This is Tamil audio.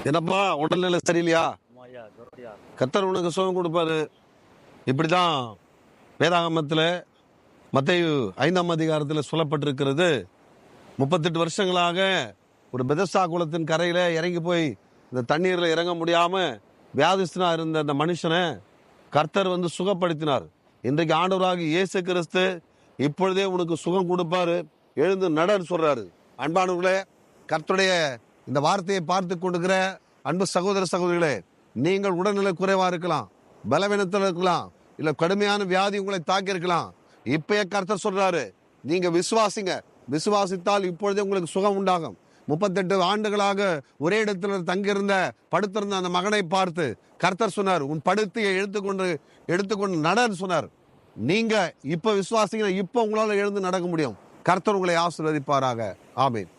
என்னப்பா உடல்நிலை சரியில்லையா? கர்த்தர் உனக்கு சுகம் கொடுப்பாரு. இப்படிதான் வேதாகமத்துல மத்தேயு 5ஆம் அதிகாரத்துல சொல்லப்பட்டிருக்கிறது. 38 வருஷங்களாக ஒரு பெதஸ்தா குளத்தின் கரையில இறங்கி போய் இந்த தண்ணீர்ல இறங்க முடியாம வியாதிஸ்தனா இருந்த அந்த மனுஷனை கர்த்தர் வந்து சுகப்படுத்தினார். இன்றைக்கு ஆண்டவராகிய இயேசு கிறிஸ்து இப்பொழுதே உனக்கு சுகம் கொடுப்பாரு. எழுந்து நடன்னு சொல்றாரு. அன்பானவர்களே, கர்த்தருடைய இந்த வார்த்தையை பார்த்து கொண்டிருக்கிற அன்பு சகோதர சகோதரிகளே, நீங்கள் உடல்நிலை குறைவா இருக்கலாம், பலவீனத்தில் இருக்கலாம், இல்ல கடுமையான வியாதி உங்களை தாக்கி இருக்கலாம். இப்பயே கர்த்தர் சொல்றாரு, நீங்க விசுவாசிங்க. விசுவாசித்தால் இப்பொழுதே உங்களுக்கு சுகம் உண்டாகும். 38 ஆண்டுகளாக ஒரே இடத்துல தங்கியிருந்த படுத்திருந்த அந்த மகனை பார்த்து கர்த்தர் சொன்னார், உன் படுத்தையை எடுத்துக்கொண்டு நடன்னு சொன்னார். நீங்க இப்ப விசுவாசிங்க, இப்ப உங்களால எழுந்து நடக்க முடியும். கர்த்தர் உங்களை ஆசீர்வதிப்பாராக. ஆமென்.